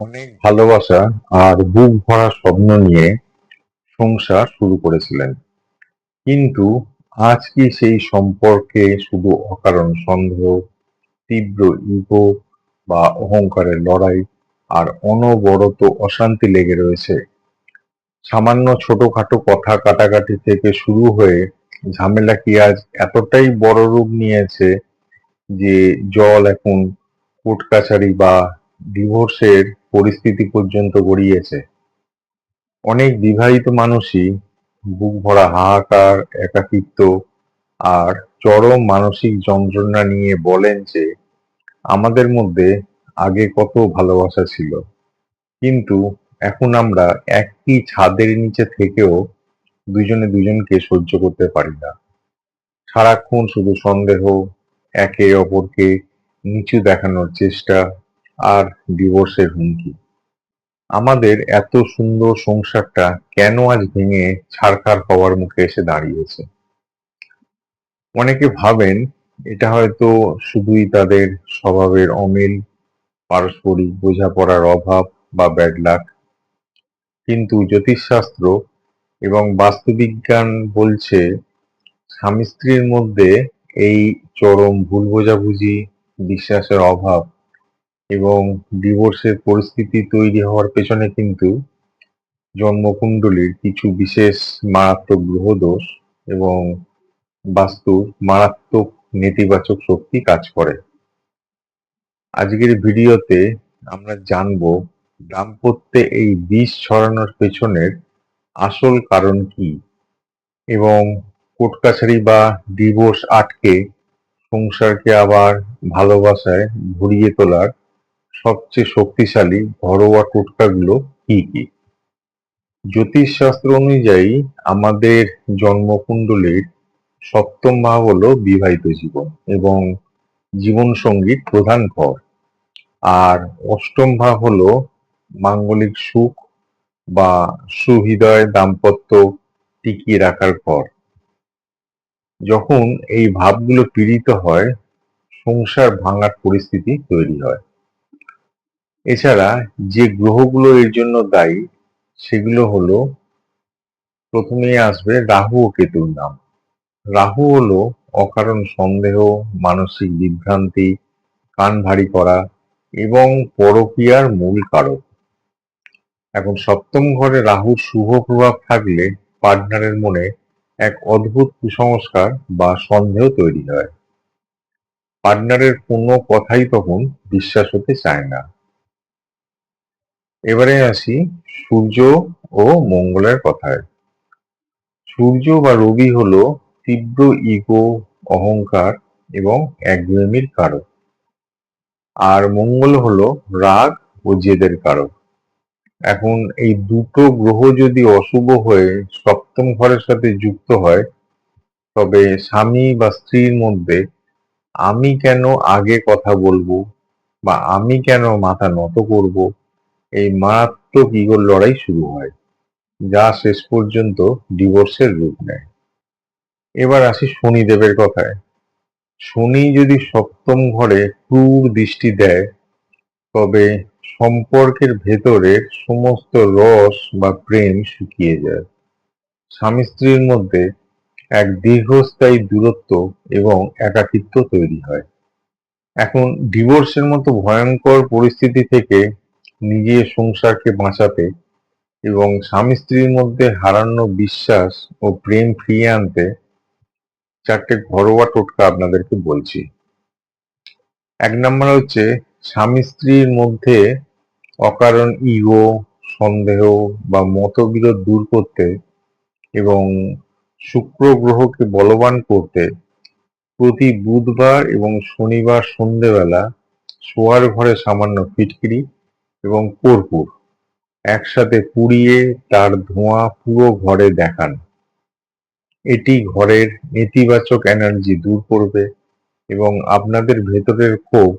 অনেক ভালোবাসা আর বুক ভরা স্বপ্ন নিয়ে সংসার শুরু করেছিলেন। কিন্তু আজ কি সেই সম্পর্কে শুধু অকারণ সন্দেহ, তীব্র ইগো বা অহংকারের লড়াই আর অনবরত অশান্তি লেগে রয়েছে? সামান্য ছোটখাটো কথা কাটাকাটি থেকে শুরু হয়ে ঝামেলা কি আজ এতটাই বড় রূপ নিয়েছে যে জল এখন কোর্ট কাছারি বা ডিভোর্সের পরিস্থিতি পর্যন্ত গড়িয়েছে? অনেক বিবাহিত মানুষই বুক ভরা হাহাকার, একাকিত্ব আর চরম মানসিক যন্ত্রণা নিয়ে বলেন যে আমাদের মধ্যে আগে কত ভালোবাসা ছিল, কিন্তু এখন আমরা একই ছাদের নিচে থেকেও দুজনে দুজনকে সহ্য করতে পারি না। সারাক্ষণ শুধু সন্দেহ, একে অপরকে নিচু দেখানোর চেষ্টা আর ডিভোর্সের হুমকি। আমাদের এত সুন্দর সংসারটা কেন আজ ভেঙে ছারখার হওয়ার মুখে এসে দাঁড়িয়েছে? অনেকে ভাবেন এটা হয়তো শুধুই তাদের স্বভাবের অমিল, পারস্পরিক বোঝাপড়ার অভাব বা ব্যাড লাক। কিন্তু জ্যোতিষশাস্ত্র এবং বাস্তুবিজ্ঞান বলছে স্বামী স্ত্রীর মধ্যে এই চরম ভুল বোঝাবুঝি, বিশ্বাসের অভাব এবং ডিভোর্সের পরিস্থিতি তৈরি হওয়ার পেছনে কিন্তু জন্মকুণ্ডলীর কিছু বিশেষ মারাত্মক গ্রহদোষ এবং বাস্তুর মারাত্মক নেতিবাচক শক্তি কাজ করে। আজকের ভিডিওতে আমরা জানবো দাম্পত্যে এই বিষ ছড়ানোর পেছনের আসল কারণ কি, এবং কোর্ট কাছারি বা ডিভোর্স আটকে সংসারকে আবার ভালোবাসায় ভরিয়ে তোলার সবচেয়ে শক্তিশালী ঘরোয়া টোটকাগুলো কি কি। জ্যোতিষশাস্ত্র অনুযায়ী আমাদের জন্মকুণ্ডলীর সপ্তম ভাব হলো বিবাহিত জীবন এবং জীবনসঙ্গীর প্রধান ঘর, আর অষ্টম ভাব হলো মাঙ্গলিক সুখ বা সুহৃদয় দাম্পত্য টিকিয়ে রাখার ঘর। যখন এই ভাবগুলো পীড়িত হয়, সংসার ভাঙার পরিস্থিতি তৈরি হয়। এছাড়া যে গ্রহগুলো এর জন্য দায়ী সেগুলো হলো, প্রথমেই আসবে রাহু ও কেতুর নাম। রাহু হলো অকারণ সন্দেহ, মানসিক বিভ্রান্তি, কান ভারী করা এবং পরকীয়ার মূল কারক। এখন সপ্তম ঘরে রাহুর শুভ প্রভাব থাকলে পার্টনারের মনে এক অদ্ভুত কুসংস্কার বা সন্দেহ তৈরি হয়। পার্টনারের কোনো কথাই তখন বিশ্বাস হতে চায় না। এবারে আসি সূর্য ও মঙ্গলের কথায়। সূর্য বা রবি হলো তীব্র ইগো, অহংকার এবং একগুঁয়েমির কারক। আর মঙ্গল হলো রাগ ও জেদের কারক। এখন এই দুটো গ্রহ যদি অশুভ হয়ে সপ্তম ঘরের সাথে যুক্ত হয়, তবে স্বামী বা স্ত্রীর মধ্যে আমি কেন আগে কথা বলবো বা আমি কেন মাথা নত করব, এই মারাত্মক ইগোর লড়াই শুরু হয়, যা শেষ পর্যন্ত ডিভোর্সের রূপ নেয়। এবার আসি শনিদেবের কথায়। শনি যদি সপ্তম ঘরে ক্রূর দৃষ্টি দেয়, তবে সম্পর্কের ভেতরের সমস্ত রস বা প্রেম শুকিয়ে যায়। স্বামী স্ত্রীর মধ্যে এক দীর্ঘস্থায়ী দূরত্ব এবং একাকিত্ব তৈরি হয়। এখন ডিভোর্সের মতো ভয়ঙ্কর পরিস্থিতি থেকে নিজের সংসারকে বাঁচাতে এবং স্বামী স্ত্রীর মধ্যে হারানো বিশ্বাস ও প্রেম ফিরিয়ে আনতে চারটে ঘরোয়া টোটকা আপনাদেরকে বলছি। এক নম্বর হচ্ছে, স্বামী স্ত্রীর মধ্যে অকারণ ইগো, সন্দেহ বা মতবিরোধ দূর করতে এবং শুক্র গ্রহকে বলবান করতে প্রতি বুধবার এবং শনিবার সন্ধেবেলা শোয়ার ঘরে সামান্য ফিটকিরি এবং কর্পূর একসাথে পুড়িয়ে তার ধোঁয়া পুরো ঘরে দেখান। এটি ঘরের নেতিবাচক এনার্জি দূর করবে এবং আপনাদের ভেতরের ক্ষোভ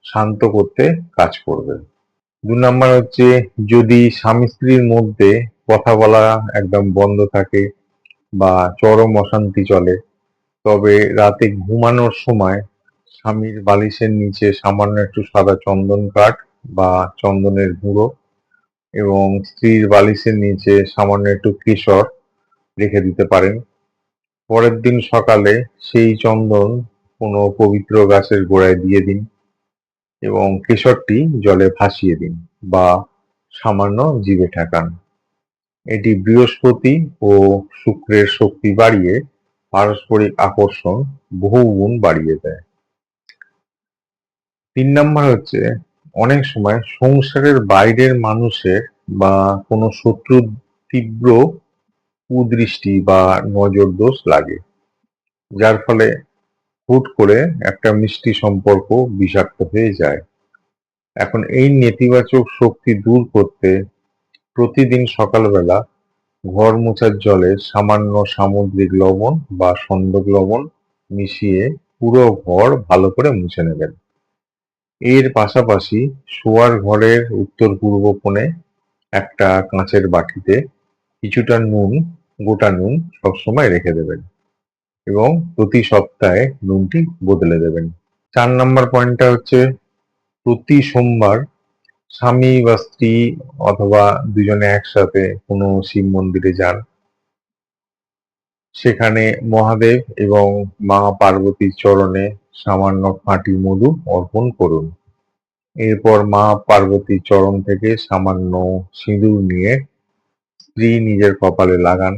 শান্ত করতে কাজ করবে। ২ নাম্বার হচ্ছে, যদি স্বামী স্ত্রীর মধ্যে কথা বলা একদম বন্ধ থাকে বা চরম অশান্তি চলে, তবে রাতে ঘুমানোর সময় স্বামীর বালিশের নিচে সামান্য একটু সাদা চন্দন কাঠ বা চন্দনের গুঁড়ো এবং স্ত্রীর বালিশের নিচে সামান্য একটু কেশর রেখে দিতে পারেন। পরের দিন সকালে সেই চন্দন কোনো পবিত্র গাছের গোড়ায় দিয়ে দিন এবং কেশরটি জলে ভাসিয়ে দিন বা সামান্য জিভে ঠেকান। এটি বৃহস্পতি ও শুক্রের শক্তি বাড়িয়ে পারস্পরিক আকর্ষণ বহুগুণ বাড়িয়ে দেয়। ৩ নাম্বার হচ্ছে, অনেক সময় সংসারের বাইরের মানুষের বা কোনো শত্রুর তীব্র কুদৃষ্টি বা নজর দোষ লাগে, যার ফলে হুট করে একটা মিষ্টি সম্পর্ক বিষাক্ত হয়ে যায়। এখন এই নেতিবাচক শক্তি দূর করতে প্রতিদিন সকালবেলা ঘর মোছার জলে সামান্য সামুদ্রিক লবণ বা সন্দক লবণ মিশিয়ে পুরো ঘর ভালো করে মুছে নেবেন। এর পাশাপাশি শোয়ার ঘরের উত্তর পূর্ব কোণে একটা কাঁচের বাটিতে কিছুটা নুন, গোটা নুন সবসময় রেখে দেবেন এবং প্রতি সপ্তাহে নুনটি বদলে দেবেন। ৪ নাম্বার পয়েন্টটা হচ্ছে, প্রতি সোমবার স্বামী বা স্ত্রী অথবা দুজনে একসাথে কোনো শিব মন্দিরে যান। সেখানে মহাদেব এবং মা পার্বতীর চরণে সামান্য খাঁটি মধু অর্পণ করুন। এরপর মা পার্বতীর চরণ থেকে সামান্য সিঁদুর নিয়ে স্ত্রী নিজের কপালে লাগান।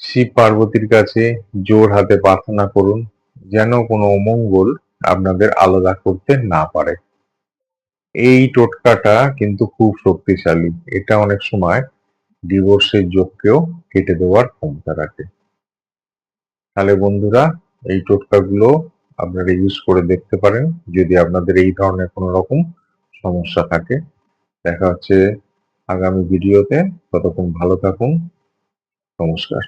শিব পার্বতীর কাছে জোর হাতে প্রার্থনা করুন যেন কোনো অমঙ্গল আপনাদের আলাদা করতে না পারে। এই টোটকাটা কিন্তু খুব শক্তিশালী। এটা অনেক সময় ডিভোর্সের যোগকেও কেটে দেওয়ার ক্ষমতা রাখে। তাহলে বন্ধুরা, এই টোটকাগুলো আপনারা ইউজ করে দেখতে পারেন যদি আপনাদের এই ধরনের কোনো রকম সমস্যা থাকে। দেখা হচ্ছে আগামী ভিডিওতে। ততক্ষণ ভালো থাকুন। নমস্কার।